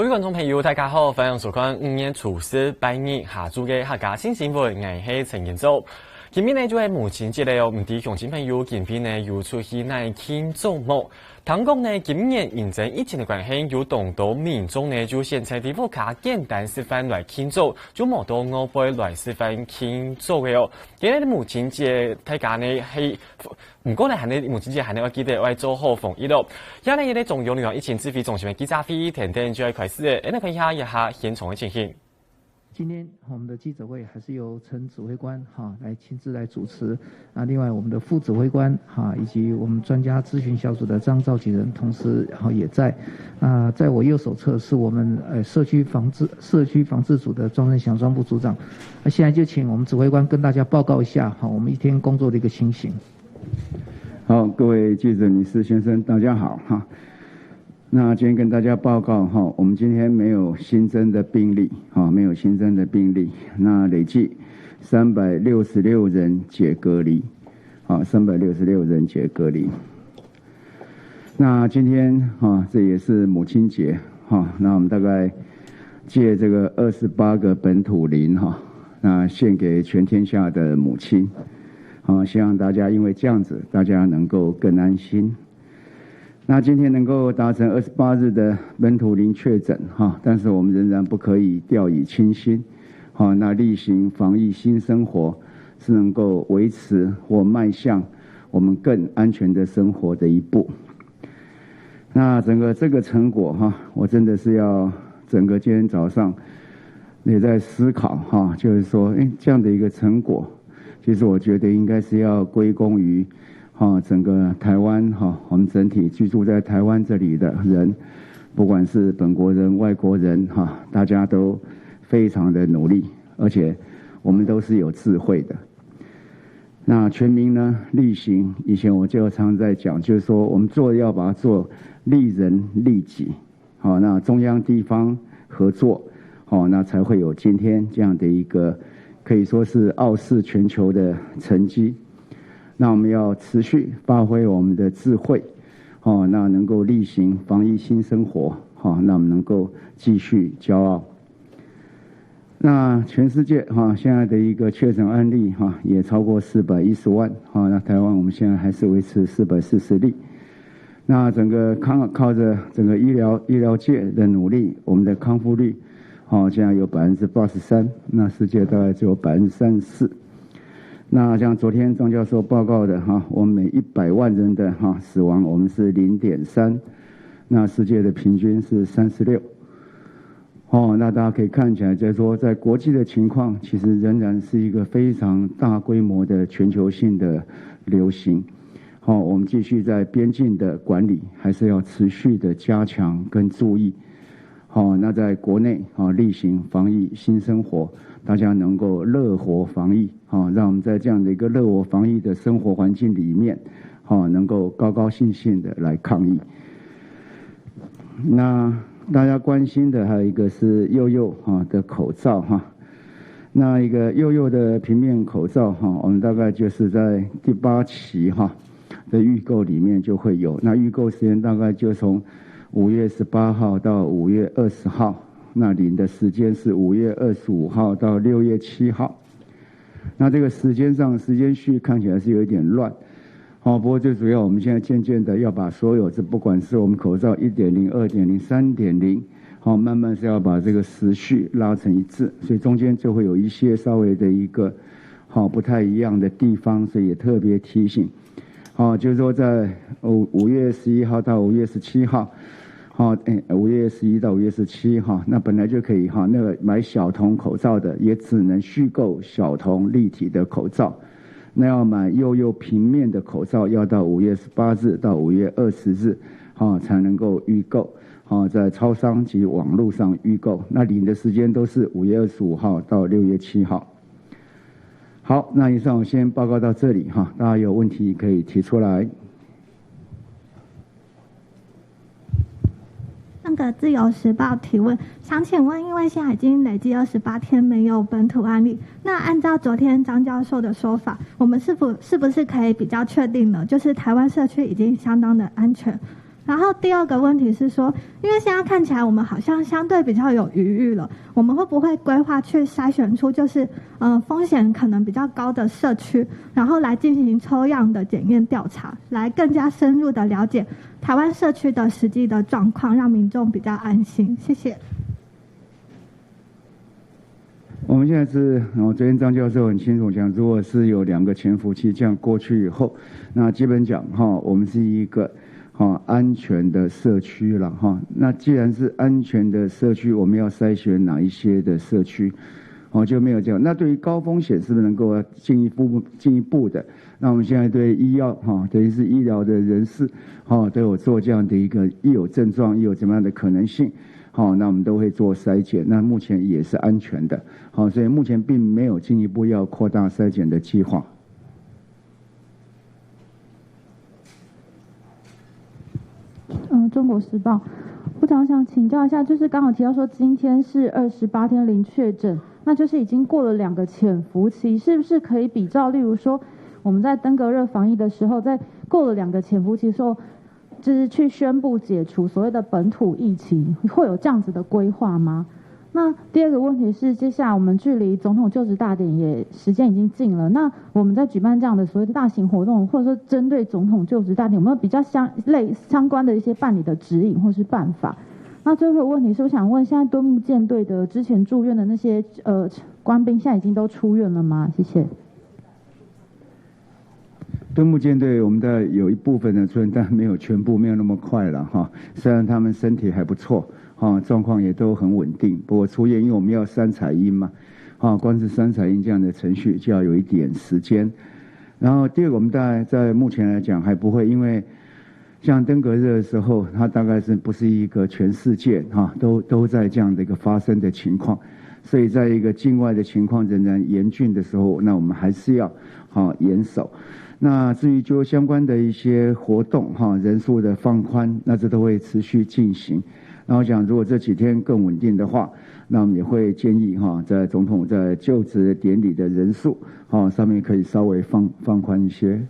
各位观众朋友，大家好，欢迎收看5月初4拜日下晝嘅客家新新聞，我係陳建州。今日呢就係母親節了，唔啲鄉親朋友今天呢又出去嚟慶祝幕。聽講呢今年因為疫情嘅關係，有當到民眾呢就先在地方卡簡單示範來慶祝，就冇到我輩來示範慶祝嘅哦。今日母親節大家呢係唔過呢係呢母親節係呢我記得要做好防疫咯。而家呢中央旅遊疫情指揮中心嘅記者會等等就要開始了，嚟看一下現場嘅情形。今天我们的记者会还是由陈指挥官来亲自来主持啊，另外我们的副指挥官以及我们专家咨询小组的张召集人，同时也在啊，在我右手侧是我们社区防治组的庄振祥庄部组长。那现在就请我们指挥官跟大家报告一下我们一天工作的一个情形。好，各位记者女士先生，大家好哈。那今天跟大家报告我们今天没有新增的病例没有新增的病例。那累计366人解隔离366人解隔离。那今天这也是母亲节那我们大概借这个28个本土灵那献给全天下的母亲希望大家因为这样子大家能够更安心。那今天能够达成28日的本土零确诊但是我们仍然不可以掉以轻心那例行防疫新生活是能够维持或迈向我们更安全的生活的一步。那整个这个成果我真的是要整个今天早上也在思考就是说这样的一个成果，其实我觉得应该是要归功于整个台湾我们整体居住在台湾这里的人，不管是本国人外国人大家都非常的努力，而且我们都是有智慧的。那全民呢力行，以前我就常在讲，就是说我们要把它做利人利己那中央地方合作那才会有今天这样的一个可以说是傲视全球的成绩。那我们要持续发挥我们的智慧那能够例行防疫新生活那我们能够继续骄傲。那全世界现在的一个确诊案例也超过410万那台湾我们现在还是维持440例。那整个靠着整个医疗界的努力，我们的康复率现在有83%，那世界大概只有34%。那像昨天张教授报告的我们每100万人的死亡我们是0.3，那世界的平均是36。那大家可以看起来就是说在国际的情况其实仍然是一个非常大规模的全球性的流行。我们继续在边境的管理还是要持续的加强跟注意。那在国内例行防疫新生活，大家能够乐活防疫让我们在这样的一个乐活防疫的生活环境里面能够高高兴兴的来抗疫。那大家关心的还有一个是幼幼的口罩那一个幼幼的平面口罩我们大概就是在第8期的预购里面就会有，那预购时间大概就从5月18号到5月20号，那领的时间是5月25号到6月7号。那这个时间序看起来是有一点乱不过最主要我们现在渐渐的要把所有不管是我们口罩 1.0 2.0 3.0慢慢是要把这个时序拉成一致，所以中间就会有一些稍微的一个不太一样的地方，所以也特别提醒就是说在5月11号到5月17号5月11到5月17那本来就可以那个买小童口罩的也只能续购小童立体的口罩，那要买幼幼平面的口罩要到5月18日到5月20日才能够预购在超商及网络上预购，那领的时间都是5月25号到6月7号。好，那以上我先报告到这里大家有问题可以提出来。那个自由时报提问，想请问，因为现在已经累计28天没有本土案例，那按照昨天张教授的说法，我们是不是可以比较确定了，就是台湾社区已经相当的安全？然后第二个问题是说，因为现在看起来我们好像相对比较有余裕了，我们会不会规划去筛选出就是风险可能比较高的社区，然后来进行抽样的检验调查，来更加深入的了解台湾社区的实际的状况，让民众比较安心？谢谢。我们现在是，昨天张教授很清楚讲，如果是有2个潜伏期这样过去以后，那基本讲我们是一个安全的社区了那既然是安全的社区，我们要筛选哪一些的社区？就没有这样。那对于高风险是不是能够进一步的？那我们现在对医药等于是医疗的人士都有做这样的一个一有症状，一有怎么样的可能性。那我们都会做筛检，那目前也是安全的，所以目前并没有进一步要扩大筛检的计划。中国时报，部长想请教一下，就是刚好提到说今天是28天零确诊，那就是已经过了2个潜伏期，是不是可以比照，例如说我们在登革热防疫的时候，在过了2个潜伏期的时候，就是去宣布解除所谓的本土疫情，会有这样子的规划吗？那第二个问题是，接下来我们距离总统就职大典时间已经近了，那我们在举办这样的所谓的大型活动，或者说针对总统就职大典，有没有比较相关的一些办理的指引或是办法？那最后一个问题是，我想问，现在敦睦舰队的之前住院的那些官兵，现在已经都出院了吗？谢谢。敦睦舰队，我们的有一部分的出院，但没有全部，没有那么快了虽然他们身体还不错状况也都很稳定，不过出院，因为我们要3采阴嘛光是3采阴这样的程序就要有一点时间。然后第二个，我们大概在目前来讲还不会，因为像登革热的时候，它大概是不是一个全世界都在这样的一个发生的情况，所以在一个境外的情况仍然严峻的时候，那我们还是要严守。那至于就相关的一些活动人数的放宽，那这都会持续进行。然后讲，如果这几天更稳定的话，那我们也会建议在总统在就职典礼的人数上面可以稍微放宽一些。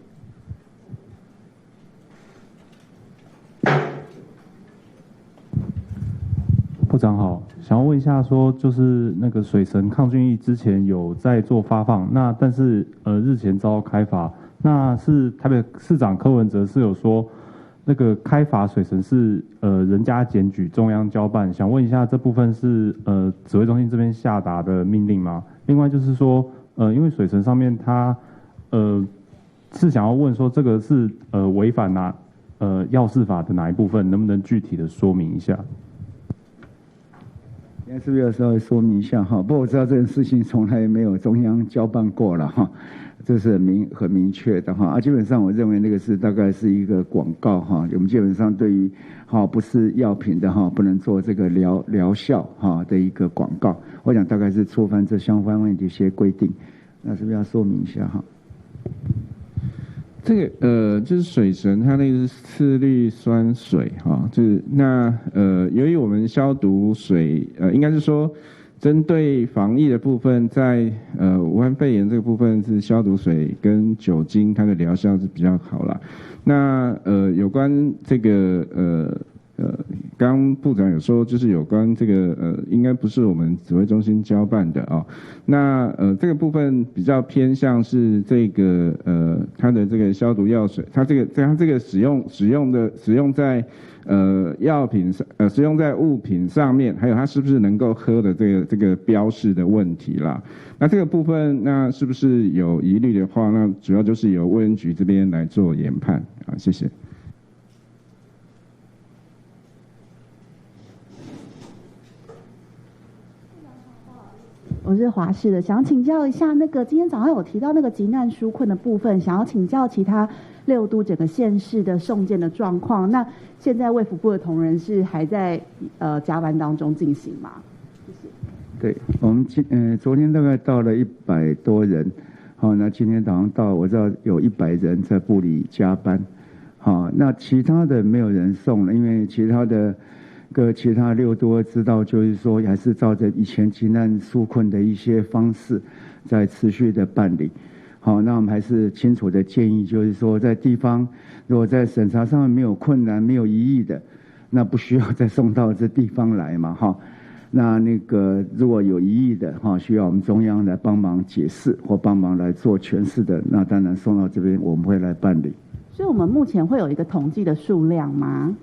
部长好，想要问一下说，就是那个水神抗菌液之前有在做发放，那但是日前遭开罚，那是台北市长柯文哲是有说那个开罚水神是人家检举中央交办，想问一下这部分是指挥中心这边下达的命令吗？另外就是说因为水神上面他是想要问说这个是违反药事法的哪一部分，能不能具体的说明一下？现在是不是要稍微说明一下不过我知道这件事情从来没有中央交办过了这是很明确的基本上我认为那个是大概是一个广告我们基本上对于不是药品的不能做这个疗效的一个广告，我想大概是触犯这相关的一些规定，那是不是要说明一下这个就是水神，它那个是次氯酸水就是那由于我们消毒水应该是说针对防疫的部分，在武汉肺炎这个部分是消毒水跟酒精它的疗效是比较好啦。那有关这个刚部长有说，就是有关这个应该不是我们指挥中心交办的那这个部分比较偏向是这个它的这个消毒药水，它这个使用在药品上使用在物品上面，还有它是不是能够喝的这个标示的问题啦。那这个部分那是不是有疑虑的话，那主要就是由卫生局这边来做研判谢谢。我是华视的，想请教一下，那个今天早上有提到那个急难纾困的部分，想要请教其他6都整个县市的送件的状况。那现在卫福部的同仁是还在加班当中进行吗？谢谢。对，我们昨天大概到了100多人，那今天早上到，我知道有100人在部里加班，那其他的没有人送了，因为其他6都知道，就是说还是照着以前急难纾困的一些方式在持续的办理。好，那我们还是清楚的建议，就是说在地方如果在审查上面没有困难、没有异议的，那不需要再送到这地方来嘛，哈。那个如果有异议的哈，需要我们中央来帮忙解释或帮忙来做诠释的，那当然送到这边我们会来办理。所以我们目前会有一个统计的数量吗？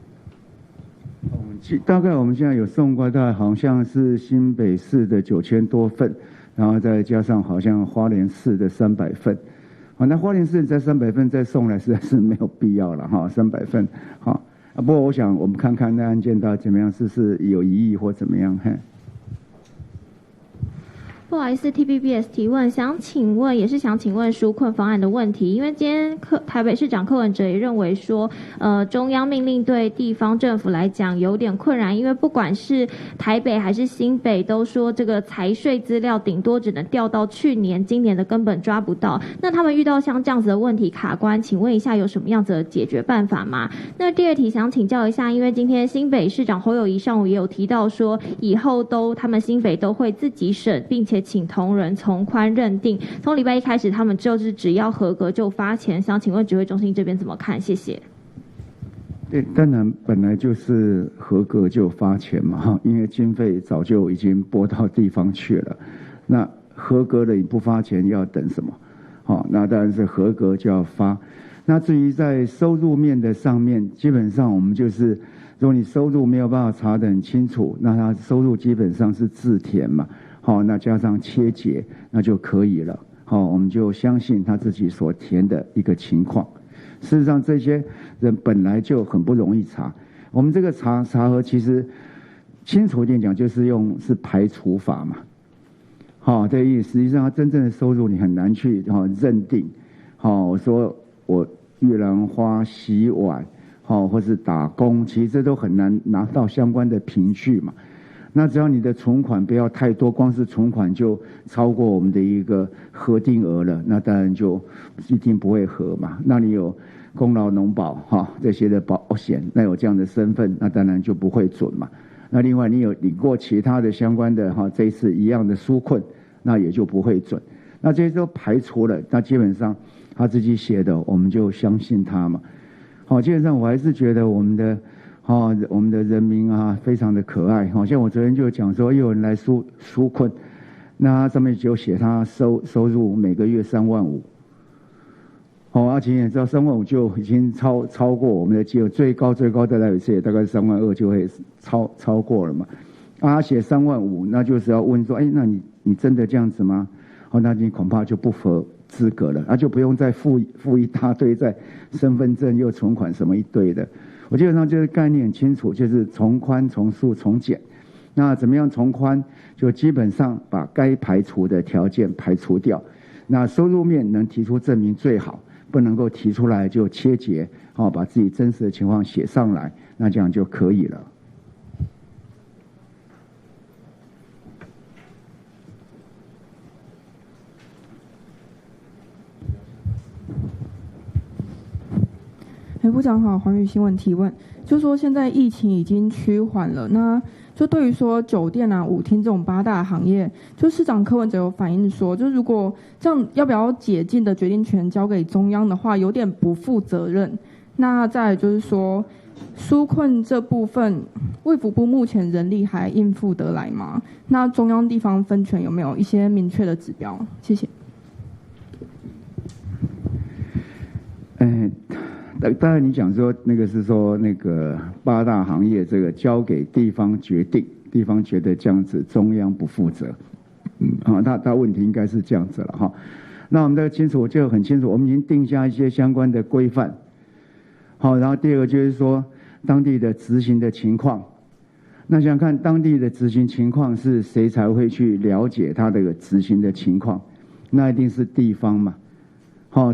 大概我们现在有送过，大概好像是新北市的9000多份，然后再加上好像花莲市的300份。好，那花莲市再300份再送来实在是没有必要了哈，300份好。不过我想我们看看那案件到底怎么样，是有异议或怎么样。不好意思 ，TVBS 提问，想请问纾困方案的问题，因为今天台北市长柯文哲也认为说，中央命令对地方政府来讲有点困难，因为不管是台北还是新北，都说这个财税资料顶多只能调到去年，今年的根本抓不到。那他们遇到像这样子的问题卡关，请问一下有什么样子的解决办法吗？那第二题想请教一下，因为今天新北市长侯友宜上午也有提到说，以后他们新北都会自己审，并且请同仁从宽认定，从礼拜一开始，他们就是只要合格就发钱。想请问指挥中心这边怎么看？谢谢。对，当然本来就是合格就发钱嘛，因为经费早就已经拨到地方去了。那合格了你不发钱要等什么？好，那当然是合格就要发。那至于在收入面的上面，基本上我们就是，如果你收入没有办法查得很清楚，那他收入基本上是自填嘛。好，那加上切结，那就可以了。好，我们就相信他自己所填的一个情况。事实上，这些人本来就很不容易查。我们这个查核其实清楚一点讲，就是是排除法嘛。好，这意思实际上他真正的收入你很难去认定。好，我说我玉兰花洗碗，好，或是打工，其实这都很难拿到相关的凭据嘛。那只要你的存款不要太多，光是存款就超过我们的一个核定额了，那当然就一定不会核嘛。那你有功劳农保这些的保险，那有这样的身份，那当然就不会准嘛。那另外你有领过其他的相关的这一次一样的纾困，那也就不会准。那这些都排除了，那基本上他自己写的，我们就相信他嘛。好，基本上我还是觉得我们的人民啊，非常的可爱。好像我昨天就讲说，有人来纾困，那上面就写他收入每个月3万5。而且也知道3万5就已经超过我们的基础，最高的那一次也大概3万2就会超过了嘛。他写3万5，那就是要问说，那你真的这样子吗？那你恐怕就不符资格了，就不用再付一大堆在身份证又存款什么一堆的。我基本上就是概念很清楚，就是从宽、从速、从简。那怎么样从宽？就基本上把该排除的条件排除掉。那收入面能提出证明最好，不能够提出来就切结，把自己真实的情况写上来，那这样就可以了。部长好，环宇新闻提问，就说现在疫情已经趋缓了，那就对于说酒店啊、舞厅这种8大行业，就市长柯文哲有反映说，就如果这样要不要解禁的决定权交给中央的话，有点不负责任。那再来就是说，纾困这部分，卫福部目前人力还应付得来吗？那中央地方分权有没有一些明确的指标？谢谢。当然，你讲说那个是说那个8大行业这个交给地方决定，地方觉得这样子中央不负责，他问题应该是这样子了哈。那我们很清楚，我们已经定下一些相关的规范。好，然后第二个就是说当地的执行的情况。那想想看当地的执行情况是谁才会去了解他的执行的情况？那一定是地方嘛。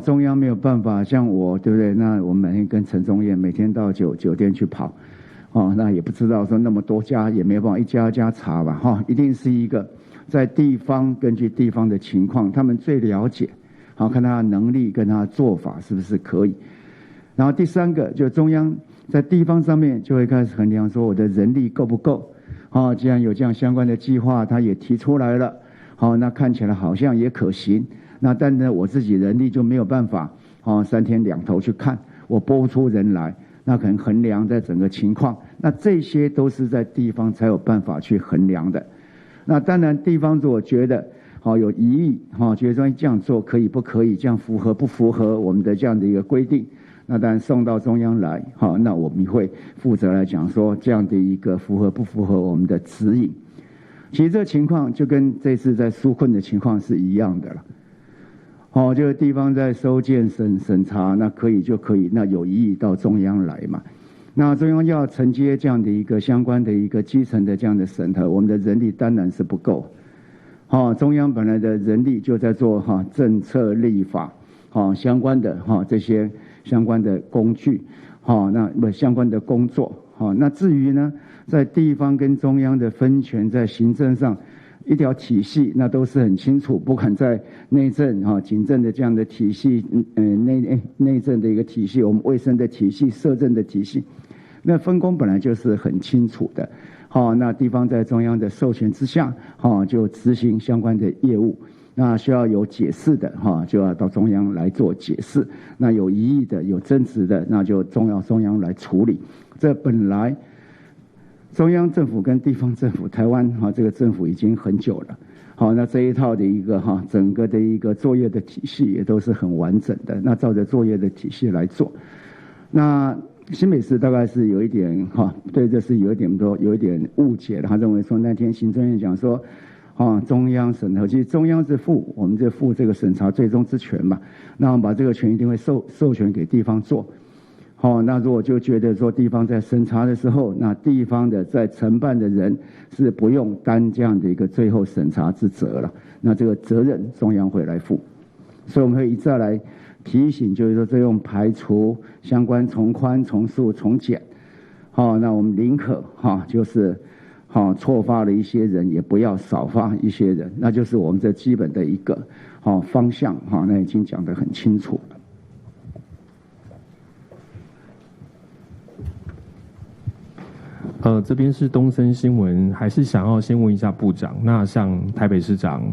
中央没有办法，像我，对不对？那我们每天跟陈宗彦每天到酒店去跑，那也不知道说那么多家，也没有办法一家一家查吧，一定是一个在地方根据地方的情况，他们最了解，看他的能力跟他的做法是不是可以。然后第三个，就中央在地方上面就会开始衡量说我的人力够不够，既然有这样相关的计划，他也提出来了，那看起来好像也可行。那但呢我自己人力就没有办法3天2头去看，我拨不出人来，那可能衡量在整个情况，那这些都是在地方才有办法去衡量的。那当然地方如果觉得有疑义，觉得说这样做可以不可以，这样符合不符合我们的这样的一个规定，那当然送到中央来，那我们会负责来讲说这样的一个符合不符合我们的指引。其实这个情况就跟这次在纾困的情况是一样的了。就是地方在收件审查，那可以就可以，那有疑义到中央来嘛。那中央要承接这样的一个相关的一个基层的这样的审核，我们的人力当然是不够。中央本来的人力就在做政策立法相关的这些相关的工具那相关的工作那至于呢在地方跟中央的分权在行政上一条体系，那都是很清楚，不管在内政警政的这样的体系内政的一个体系，我们卫生的体系，社政的体系，那分工本来就是很清楚的。那地方在中央的授权之下就执行相关的业务，那需要有解释的就要到中央来做解释，那有疑义的有争执的，那就中央来处理。这本来中央政府跟地方政府，台湾这个政府已经很久了，那这一套的一个整个的一个作业的体系也都是很完整的，那照着作业的体系来做。那新北市大概是有一点对这是有一点误解的，他认为说那天行政院讲说中央审核，其实中央是我们负这个审查最终之权嘛，那我们把这个权一定会授权给地方做。那如果就觉得说地方在审查的时候，那地方的在承办的人是不用担这样的一个最后审查之责了，那这个责任中央会来负。所以我们会一再来提醒，就是说这用排除相关从宽从速从简那我们宁可就是错发了一些人，也不要少发一些人，那就是我们这基本的一个方向那已经讲得很清楚了。这边是东森新闻，还是想要先问一下部长，那像台北市长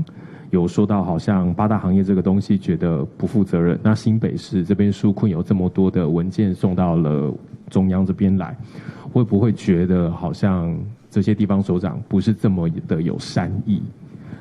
有说到好像8大行业这个东西觉得不负责任，那新北市这边纾困有这么多的文件送到了中央这边来，会不会觉得好像这些地方首长不是这么的有善意？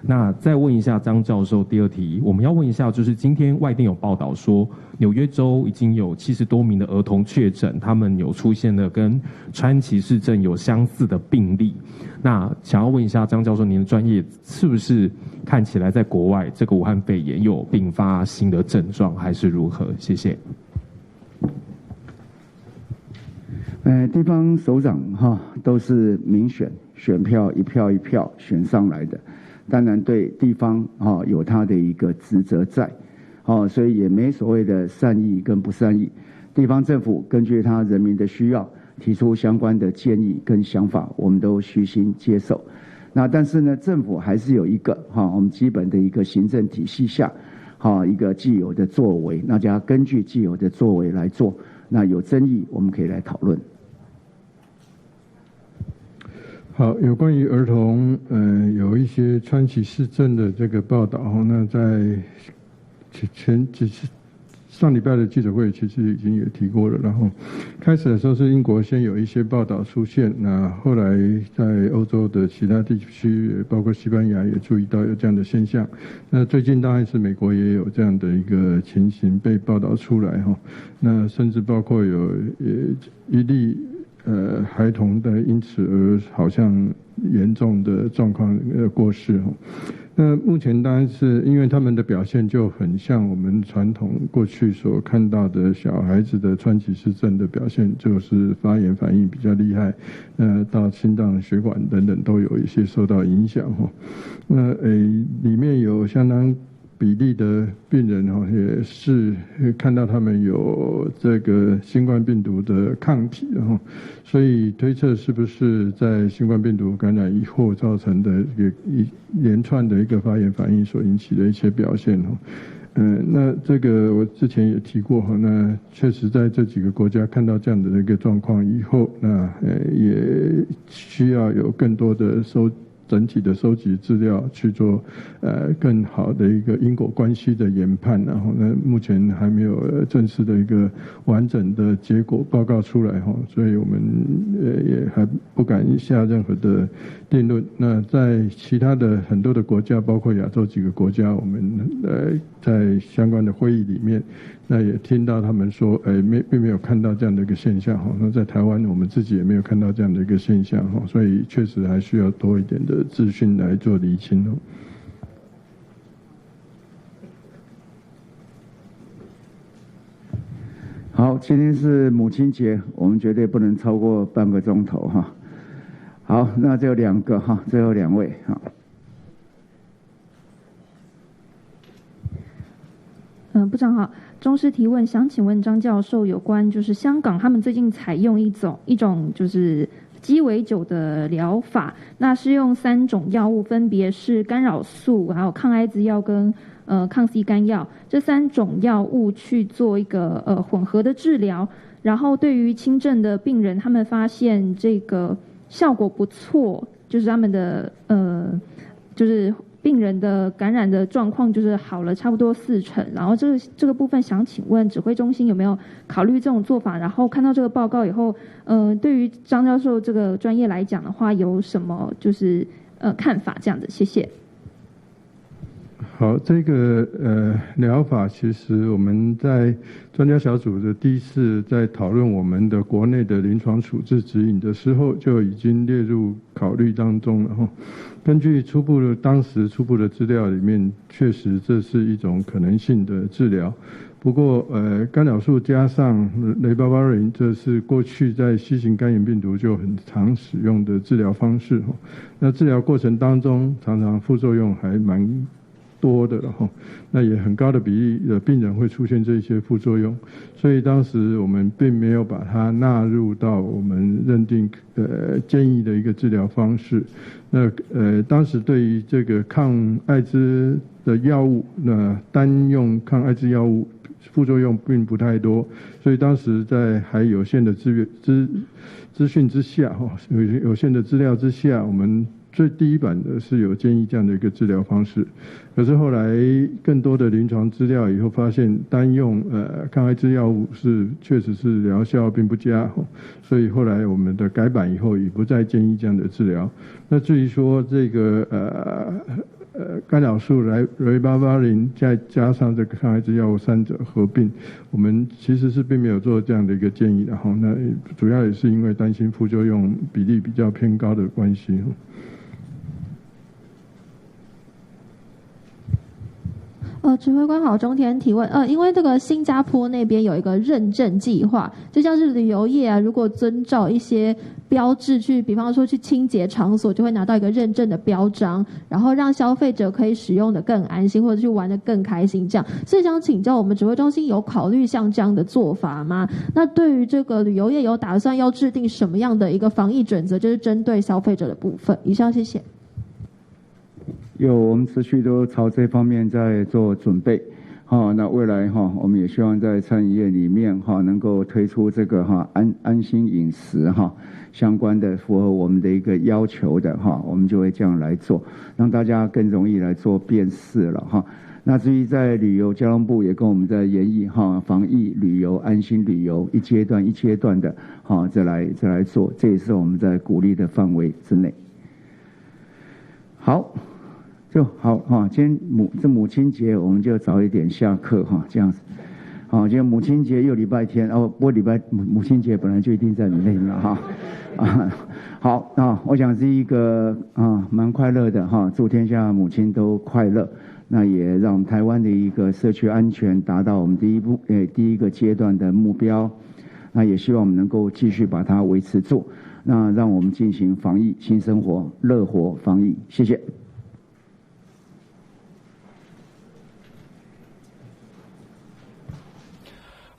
那再问一下张教授，第二题我们要问一下，就是今天外电有报道说纽约州已经有70多名的儿童确诊，他们有出现了跟川崎市症有相似的病例。那想要问一下张教授，您的专业是不是看起来在国外这个武汉肺炎有并发新的症状，还是如何？谢谢。地方首长都是民选，选票一票一票选上来的，当然对地方有他的一个职责在，所以也没所谓的善意跟不善意。地方政府根据他人民的需要提出相关的建议跟想法，我们都虚心接受。那但是呢，政府还是有一个我们基本的一个行政体系下一个既有的作为，那就要根据既有的作为来做。那有争议我们可以来讨论。好，有关于儿童，有一些川崎市政的这个报道，那在上礼拜的记者会其实已经也提过了。然后开始的时候是英国先有一些报道出现，那后来在欧洲的其他地区，包括西班牙也注意到有这样的现象。那最近当然是美国也有这样的一个情形被报道出来哈。那甚至包括有一例。孩童的因此而好像严重的状况过世。那目前当然是因为他们的表现就很像我们传统过去所看到的小孩子的川崎氏症的表现，就是发炎反应比较厉害，到心脏血管等等都有一些受到影响。那里面有相当比例的病人也是看到他们有这个新冠病毒的抗体，所以推测是不是在新冠病毒感染以后造成的一连串的一个发炎反应所引起的一些表现。那这个我之前也提过，那确实在这几个国家看到这样的一个状况以后，那也需要有更多的整体的收集资料去做更好的一个因果关系的研判，然后呢目前还没有正式的一个完整的结果报告出来哈，所以我们也还不敢下任何的定论。那在其他的很多的国家，包括亚洲几个国家，我们在相关的会议里面，那也听到他们说，并没有看到这样的一个现象哈。那在台湾，我们自己也没有看到这样的一个现象哈，所以确实还需要多一点的资讯来做厘清哦。好，今天是母亲节，我们绝对不能超过半个钟头哈。好，那就2个哈，最后2位哈。部长好，中师提问，想请问张教授有关就是香港他们最近采用一种就是鸡尾酒的疗法，那是用3种药物，分别是干扰素、还有抗艾滋药跟抗 C 肝药，这3种药物去做一个混合的治疗，然后对于轻症的病人，他们发现这个效果不错，就是他们的就是病人的感染的状况就是好了差不多40%，然后这个部分想请问指挥中心有没有考虑这种做法？然后看到这个报告以后，对于张教授这个专业来讲的话，有什么就是看法？这样子，谢谢。好，这个疗法其实我们在专家小组的第一次在讨论我们的国内的临床处置指引的时候，就已经列入考虑当中了哈。根据当时初步的资料里面，确实这是一种可能性的治疗。不过干扰素加上雷巴巴林，这是过去在新型肝炎病毒就很常使用的治疗方式哈。那治疗过程当中，常常副作用还蛮多的了哈，那也很高的比例的病人会出现这些副作用，所以当时我们并没有把它纳入到我们认定建议的一个治疗方式。那当时对于这个抗艾滋的药物，那单用抗艾滋药物副作用并不太多，所以当时在还有限的资讯之下哈，有限的资料之下，我们最第一版的是有建议这样的一个治疗方式，可是后来更多的临床资料以后发现，单用抗艾滋药物确实是疗效并不佳，所以后来我们的改版以后也不再建议这样的治疗。那至于说这个干扰素雷巴巴林再加上这个抗艾滋药物3者合并，我们其实是并没有做这样的一个建议的哈。那主要也是因为担心副作用比例比较偏高的关系。指挥官好，中天提问，因为这个新加坡那边有一个认证计划，就像是旅游业啊，如果遵照一些标志去，比方说去清洁场所，就会拿到一个认证的标章，然后让消费者可以使用的更安心，或者去玩的更开心这样。所以想请教我们指挥中心有考虑像这样的做法吗？那对于这个旅游业有打算要制定什么样的一个防疫准则，就是针对消费者的部分？以上，谢谢。我们持续都朝这方面在做准备，那未来我们也希望在餐饮业里面能够推出这个安心饮食相关的符合我们的一个要求的我们就会这样来做，让大家更容易来做辨识了那至于在旅游，交通部也跟我们在研议防疫旅游、安心旅游一阶段一阶段的再来做，这也是我们在鼓励的范围之内。好。就好今天母亲节，我们就早一点下课这样子。今天母亲节又礼拜天不过母亲节本来就一定在里面了好我想是一个蛮快乐的祝天下母亲都快乐。那也让我们台湾的一个社区安全达到我们第一个阶段的目标。那也希望我们能够继续把它维持住。那让我们进行防疫新生活，乐活防疫。谢谢。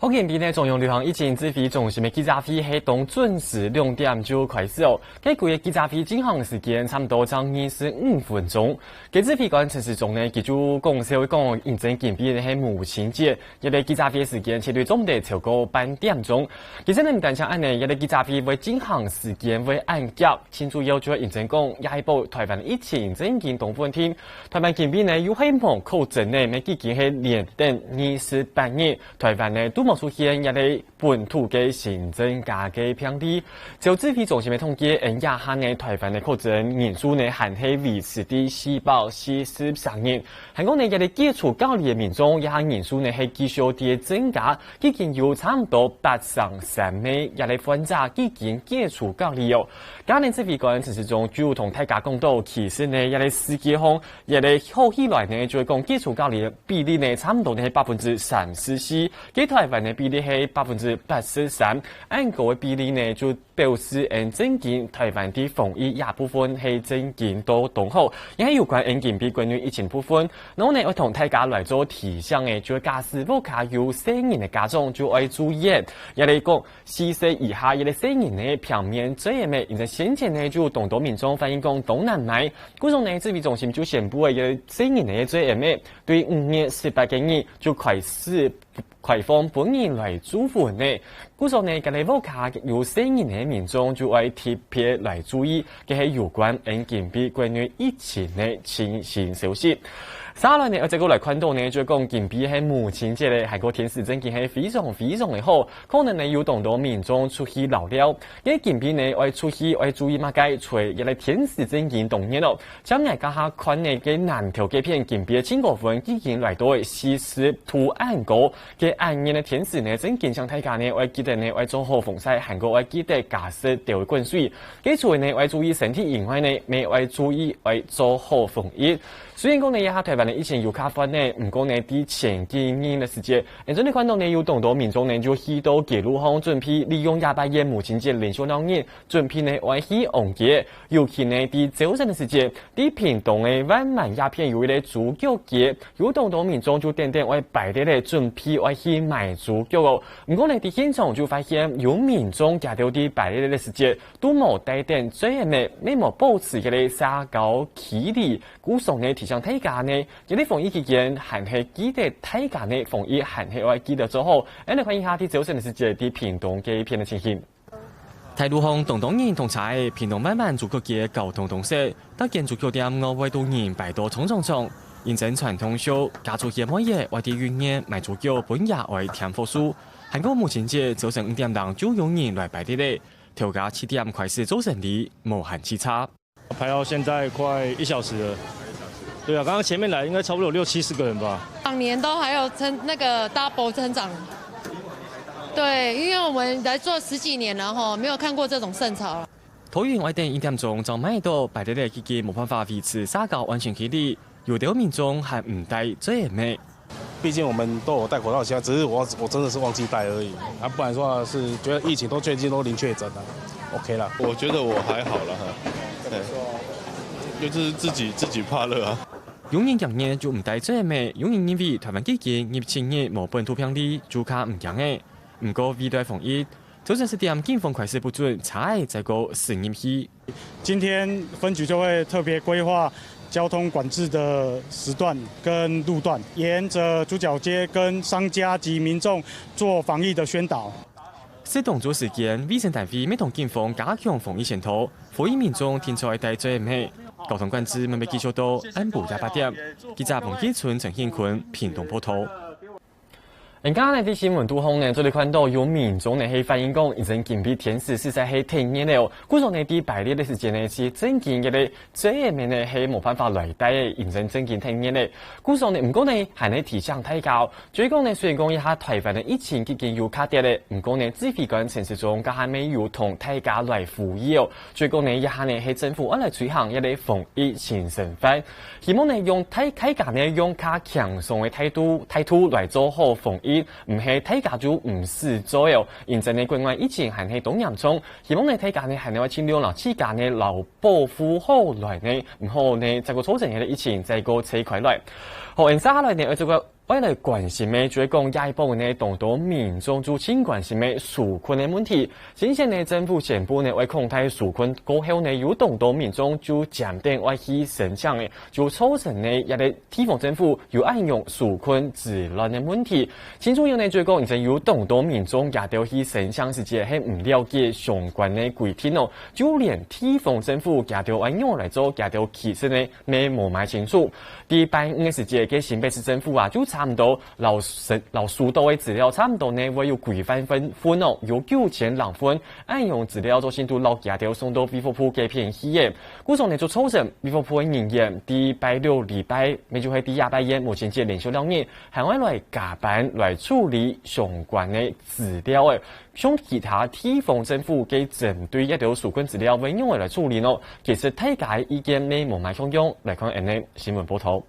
福建边呢，中央流行疫情指挥中心的记者会系当准时2点就开始哦。该个记者会进行时间差不多将25分钟。该指挥官陈时中呢，记就讲社会讲认真检比的系母亲节，一个记者会时间相对总得超过半点钟。其实呢，唔单像安尼，一个记者会会进行时间会按急，清楚要求认真讲，也系报台湾疫情真见同分天。台湾检比呢，有希望靠真呢，每几件系连等28日，台湾呢都出现一类本土嘅新增加嘅病例，就指挥中心嘅统计，夜下呢台湾嘅确诊人数呢，还系维持伫443人。韩国呢一类接触隔离嘅民众，夜下人数呢系继续伫增加，已经有差唔多83名一类患者已经解除隔离哦。今年指挥官陈时中就同大家讲到，其实呢一类世界方一类好起来呢，就会讲解除隔离嘅比例呢，差唔多呢系34%，喺台湾呢比例係83%，按個嘅比例呢就表示整件台灣啲防疫也部分係整件都動好，而係有關檢比關於疫情部分，然後呢我同大家來做提醒嘅，就假使屋企有成年嘅家長就要注意，也嚟講4歲以下嘅成年呢平面這樣嘅，而且先前呢就同多民眾反映講東南亞，嗰種呢指揮中心就宣布嘅成年嘅這樣嘅，對5月18個月就開放本年來租戶呢，故所呢，隔離屋企有成年嘅民眾就要特別來注意，嘅係有關檢比關於疫情嘅情形消息。下來呢，我再過來看到呢，就講檢比係母親節咧，韓國天時真件係非常嘅好，可能呢有當到民眾出去留了，因為檢比呢要出去要注意乜嘢，除一個天時真件動嘢咯。將來家下看呢嘅南條嘅片檢比嘅前個分已經來到40圖案高嘅按年嘅天時呢，真件上大家呢要記得呢要做好防曬，韓國要記得加濕掉滾水，跟住呢要注意身體隱患呢，未要注意要做好防疫。雖然講呢，一下台灣的疫情有卡翻呢，唔過呢啲前幾年嘅時節，真係看到呢有當多民眾呢就去到街路上準備利用28日母親節連續2日，準備呢要去旺街，尤其呢啲早晨嘅時節，啲屏東嘅灣萬鴉片有一個豬腳節，有當多民眾就等要排隊咧準備要去買豬腳哦。唔過呢啲現場就發現有民眾夾到啲排隊嘅時節，都冇帶定最後呢，未冇保持嘅社交距離，故上呢提倡大家呢，有啲防疫期間還係記得大家呢防疫還係要記得做好。我哋看一下啲早晨嘅時節啲屏東嘅片嘅情形。台路上東東人同齊，屏東慢慢做個嘅交通通識，得建築橋點我為到人排到衝，認真傳統秀，家族嘢乜嘢為啲語言賣足夠本日為添貨數。韓國母親節早晨5點檔就有人來排隊咧，條架7點開始早晨裡無限期差。排到現在快1小時了。對啊，剛剛前面來應該差不多有60-70個人吧。往年都還有那個 double 增長。對，因為我們來做10幾年了吼，沒有看過這種盛潮。桃園外電1點鐘就買到排隊咧，結果冇辦法維持社交安全距離，有啲民眾還唔戴遮咩。畢竟我們都有戴口罩，只是我真的是忘記戴而已。不然的話是覺得疫情都最近都零確診了 ，OK 啦。我覺得我還好了哈，就是自己怕熱啊。有人入夜就唔戴遮咩，有人認為台灣幾件疫情日冇本土病例，就卡唔驚嘅。唔過為了防疫，早晨10點警方開始不准採再個試驗器。今天分局就會特別規劃交通管制的時段跟路段，沿着主角街跟商家及民眾做防疫的宣導。適當做時間，衛生單位咪同警方加強防疫宣導，呼籲民眾天在戴遮咩。交通管制慢慢繼續到安部28點。記者彭基村陳慶坤屏東報道。人家呢啲新聞都紅呢，這裡看到有民眾呢係反映講，已經檢比天時實在係停熱了。故說呢啲排列嘅時間呢是真見嘅咧，這一面呢係冇辦法來帶嘅，認真真見停熱咧。故說呢唔過呢係呢提倡太高，最講呢雖然講一下台灣嘅疫情已經有卡跌咧，唔過呢指揮官陳時中家還未有同大家來呼籲，最講呢一下呢係政府要來推行一個防疫新生活，希望呢用大家呢用較強鬆嘅態度來做好防疫。唔係大家就唔試做哦，現在呢國外疫情還係咁嚴重，希望呢大家呢係呢盡量讓自家呢留保護好來呢，唔好呢這個造成嘅疫情再個扯開來。好，然之後呢，我我来关心的就是讲下一部分呢，众多民众就请关心的纾困的问题。先前呢，政府宣布呢，为抗贷纾困过后呢，有众多民众就暂定外去申请的，就造成呢，也个地方政府有暗用纾困治乱的问题。其中呢，就是讲已经有众多民众也都去申请时节，係唔了解相關的規定哦，就連地方政府也都按用來做，也都其實呢，沒冇買清楚。第8嘅時節嘅新北市政府啊，就差唔多留數多嘅資料，差唔多呢會有規範分哦，有9000人分，按用資料做先都落也都送到衛福部嘅片去嘅。故種呢就造成衛福部嘅人員第8、6禮拜，咪就係第28日目前節連續2日，係會來加班來處理相關嘅資料嘅。向其他地方政府嘅針對一條紓困資料運用來處理咯，其實大家意見沒冇買相用。來看 N 新聞報道。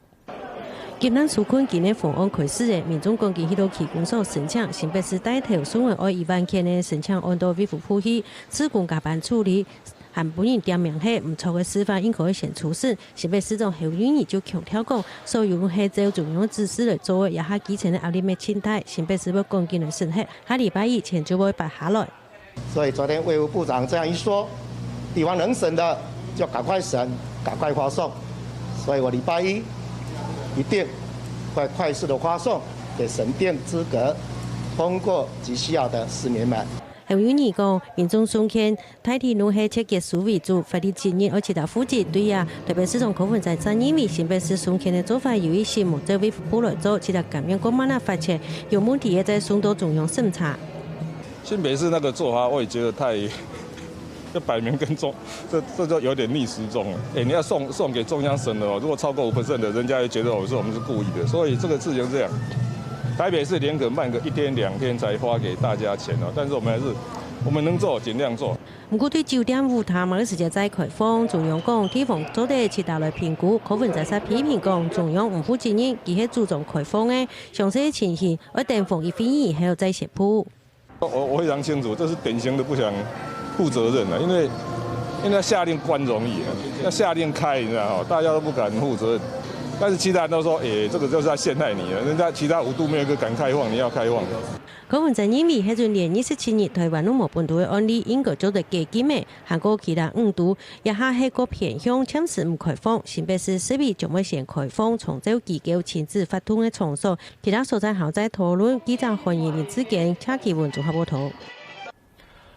今日紓困今日方案開始嘅，民眾講佢去到區公所申請，新北市帶頭數額愛1萬件嘅申請按到衛福部去，自公加班處理。韓本人點名係唔錯嘅示範，應該先出示。新北市長侯友宜就強調講，所有係照中央指示來做，也下基層嘅壓力咩清態，新北市要趕緊來審核，下禮拜1前就會擺下來。所以昨天衛福部長這樣一說，地方能審的就趕快審，趕快發送。所以我禮拜1一定會快速的發送給審定資格通過及需要的市民們。侯友宜講，民眾送件大體攏係切結數為主，法律建議而其他負責對呀。特別是從口分在爭議為新北市送件的做法有一些冇在衛福部來做，其他感染過慢啦發現有問題也在送到中央審查。新北市那個做法，我也覺得太，就擺明跟這就有點逆時鐘了。你要送給中央審的哦，如果超過5%的，人家就覺得我們是故意的，所以這個事情這樣。台北市連可慢個1天2天才發給大家錢哦，但是我們能做盡量做。不過對酒店舞台某個時間再開放，中央講地方做得其他來評估，可分在曬批評講中央唔負責任，佢係注重開放嘅，詳細情形而等逢一會議還要再寫鋪。我非常清楚，這是典型的不想負責任啊，因為下令關容易，要下令開，你知道大家都不敢負責任。但是其他人都說，這個就是在陷害你了。人家其他5都沒有一個敢開放，你要開放。嗰份就認為喺前年27日台灣都冇本土嘅案例，應該做得幾檢嘅，韓國其他5都也下係個偏向暫時唔開放。新北市10月將會先開放，從州機構親自發通嘅場所，其他所在後再討論，記者歡迎林志堅、車啟文綜合報道。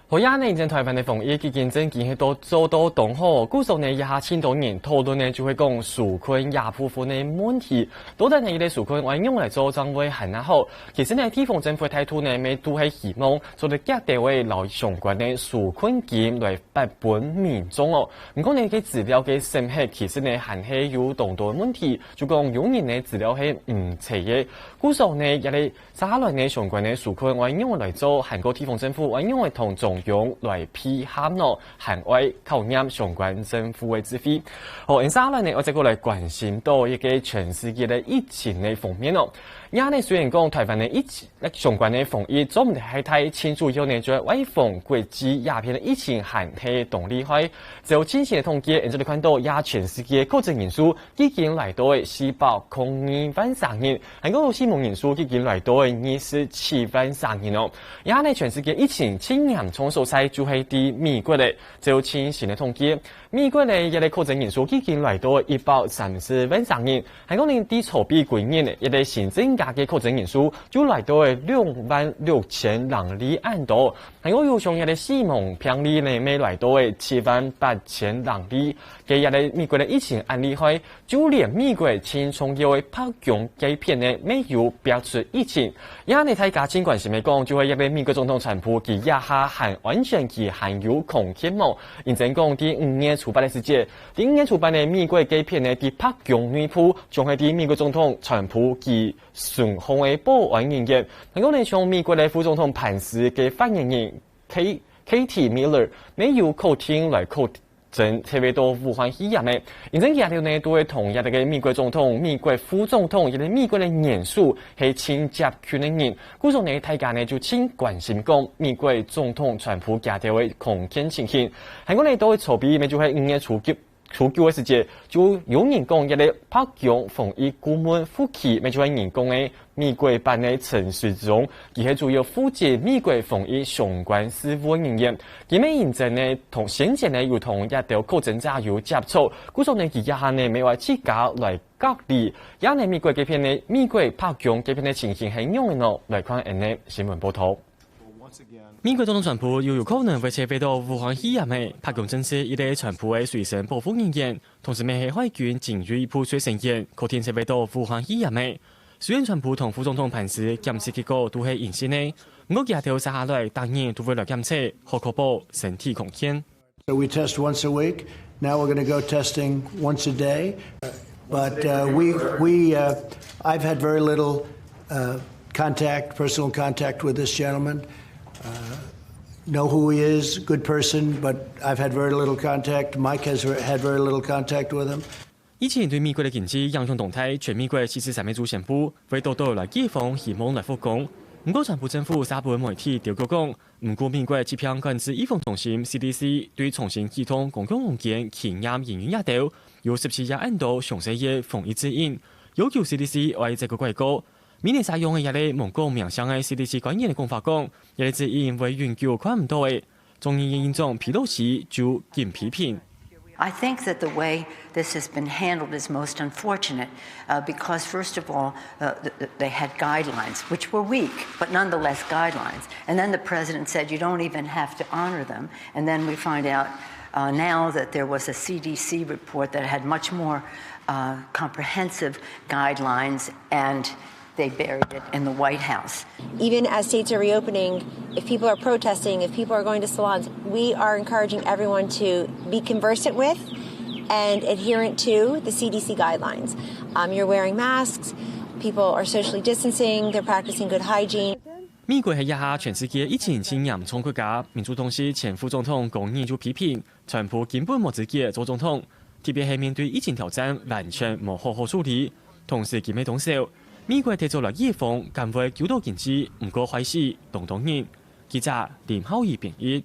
好呀！呢，現台灣的防疫基金正見係都做到動好，故數呢一下千多年討論呢就會講紓困也部分的問題，到底呢啲紓困運用來做將會很好。其實呢地方政府嘅態度呢，咪都係希望做到各地位留相關的紓困金來發本民眾哦。唔講呢嘅資料嘅審核，其實呢還係有眾多問題，就講有人呢資料係唔齊嘅，故數呢也係下來呢相關的紓困運用來做，韓國地方政府運用來同中用來批函咯，海外考驗相關政府嘅指揮。好，接下來呢，我再過來關心到一個全世界嘅疫情嘅方面咯。而家呢，雖然講台灣嘅疫情相關嘅防疫，做唔係太清楚，有呢就係外防國際鴉片嘅疫情還係動厲害。就前線嘅統計，你看到亞全世界確診人數已經來到402萬3人，韓國死亡人數已經來到27萬3人咯。而家呢，全世界疫情輕嚴重所在就係啲美國咧，就前線嘅統計，美國咧一個確診人數已經來到130萬3人，韓國呢啲籌備幾年咧，一個新增加嘅確診人數就來到26000人里安多，韓國有上一個死亡病例呢，未來到78000人里，嘅一個美國嘅疫情案例開，就連美國前重要嘅北京機片呢，沒有標出疫情，而家呢睇家親關係咪講，就係一個美國總統川普佢下含完全佢含有空氣膜，認真講第5年初版嘅時節，第5年初版嘅美國機片呢，啲北京女僕仲係啲美國總統川普佢順豐嘅保安人員，能夠呢從美國嘅副總統潘斯嘅發言人 Katie Miller 沒有口聽來口證，特別多武漢肺炎嘅，認真佢哋呢都會同一個美國總統、美國副總統，亦係美國嘅元首係親接權嘅人，故種呢大家呢就請關心講美國總統川普佢哋會控制情形，韓國呢都會籌備，咪就係5月初初九的时节，就有人讲一个北京防疫顾问副期，咪就係人講嘅美國版嘅陳時中，佢係主要負責美國防疫相關事務人員。佢咪現在呢同先前呢有同一條確診者有接觸，故所呢佢一下呢咪話自家來隔離，也呢美國這邊呢美國北京這邊嘅情形係樣嘅咯，來看呢新聞報道。美國總統川普又有可能會車飛到武漢肺炎嘅，北京證實一啲川普嘅隨身保護人員，同時咪係海軍精銳一部隨身員，可天車飛到武漢肺炎嘅。雖然川普同副總統彭斯檢測結果都係陰性嘅，不過佢條接下來當然都會來檢測，好確保身體康健。So we test once a week. Now we're going to go testing once a day. But I've had very little personal contact with this gentleman. Know who he is, good person, but I've had very little contact. Mike has had very little contact with him. 以前對美國嘅經濟影響動態，全美國其實還未做宣布，為到來解放希望來復工。不過川普政府三部媒體đều講，唔過美國疾病管制預防中心 CDC 對重新啟動公共空間檢驗人員也調，有17日印度詳細嘅防疫指引，要求 CDC 為這個廣告。明年採用嘅一類蒙古名相嘅 CDC 官員嘅講法講，一類指引為永久看唔到嘅，眾議院議長佩洛西就嚴批評。I think that the way this has been handled is most unfortunate because, first of all, they had guidelines, which were weak, but nonetheless guidelines. And then the president said you don't even have to honor them. And then we find out now that there was a CDC report that had much more comprehensive guidelines, and they buried it in the White House. Even as states are reopening, if people are protesting, if people are going to salons, we are encouraging everyone to be conversant with and adherent to the CDC guidelines. You're wearing masks, people are socially distancing, they're practicing good hygiene. 美國係一下全世界疫情最嚴重國家，民主黨系前副總統龔義就批評，川普根本冇自己做總統，特別係面對疫情挑戰，完全冇好好處理。同時，佢咪動手。美國提出了預防，更會救到經濟，唔過壞事動動人。記者林浩儀編譯。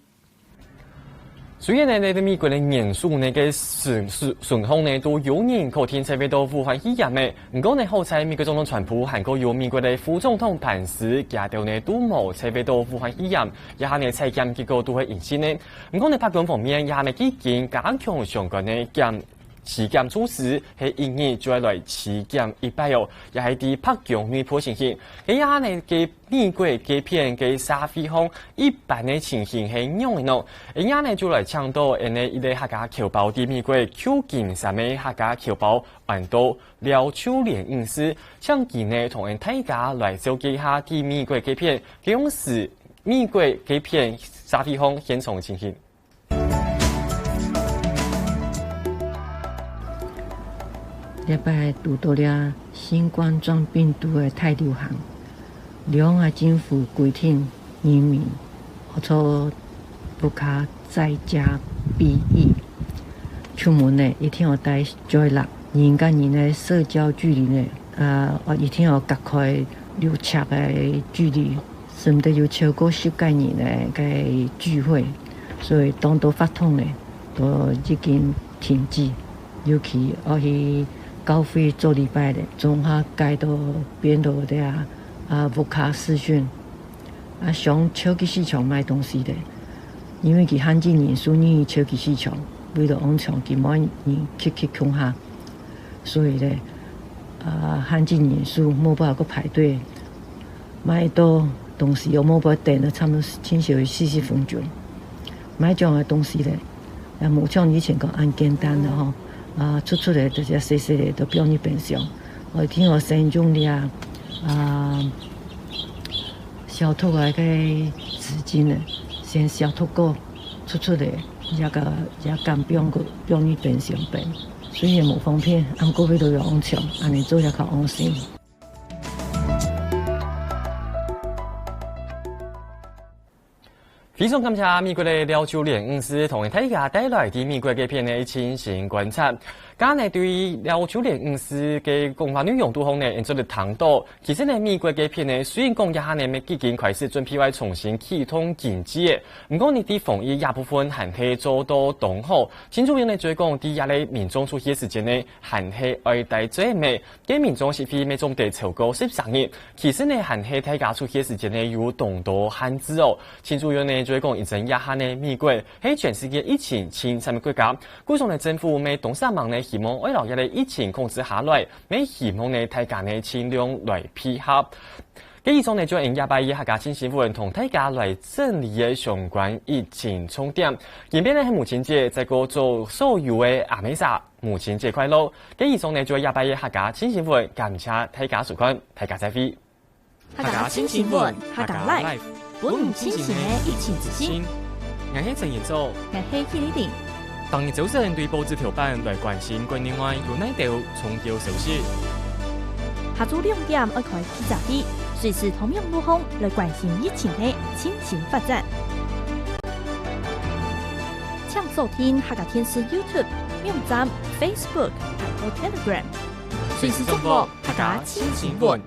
雖然呢，美國嘅人數呢嘅順控呢都有人可天車飛到武漢肺炎嘅，唔過呢好彩美國總統川普韓國有美國嘅副總統彭斯加條呢都冇車飛到武漢肺炎，一下呢採檢結果都係陰性嘅。唔過呢北京方面，一下呢已經加強相關嘅持檢措施，係因為就係來持檢100哦，也係啲北京內部情形。佢一下呢嘅美國嘅片嘅社會方一般嘅情形係樣嘅咯。一下呢就來搶到呢一個客家僑胞啲美國究竟什麼客家僑胞揾到了秋連隱私，搶佢呢同人大家來了解下啲美國嘅片，佢用是美國嘅片社會方現場情形。禮拜遇到了新冠狀病毒的大流行，兩岸政府規定人民不可在家避疫，出門呢一定要戴嘴笠，人跟人的社交距離呢，一定要隔開6尺的距離，甚至有超過10個人的聚會，所以當到發通呢都已經停止，尤其我去高飛做禮拜的，從下街到邊度的無卡視訊，上超級市場買東西的，因為佢限制人數入超級市場，為了安全，佢冇人去空下，所以呢，限制人數冇辦法排隊，買到東西又冇辦法等了差唔多至少40分鐘，買這樣嘅東西呢，冇像以前咁簡單的吼。出來就係細細的都標你變相，我聽我先用的消毒個紙巾呢，先消毒過出來，也敢標你變相變，雖然冇方便，按個位都要安全，按你做也較安心。非常感谢美国的廖秋莲医师同大家带来的美国嘅片的情形观察。今日对于廖秋莲医师嘅讲法内容都方呢，因做了谈到，其实呢美国嘅片呢，虽然讲一下呢，已经开始准备为重新启动经济嘅，不过呢啲防疫大部分还係做到当好。新主要呢就講啲壓力民眾出現時間呢，還係愛戴最美，嘅民眾是非每種地超過13日，其實呢還係大家出現時間呢有動多限制哦。新主要呢就講一陣一下呢美國喺全世界疫情前30個國家，故種呢政府未動啥忙呢，希望為了一個疫情控制下來，未希望呢大家呢盡量來配合。以上呢就用120客家新新聞同大家來整理嘅相關疫情重點。前邊呢係母親節，在個做所有嘅阿美莎母親節快樂。以上呢就120客家新新聞，感謝大家收看，大家再會。客家新新聞，客家 Live， 本唔清醒嘅疫情之心。我係陳彥祖，我係許麗婷。當日早晨對報紙條版來關心國內外有哪條重要消息。下晝2點開記者會，隨時同樣路況來關心疫情嘅情形發展。請收聽客家電視 YouTube、網站、Facebook 和 Telegram，隨時掌握客家新新聞。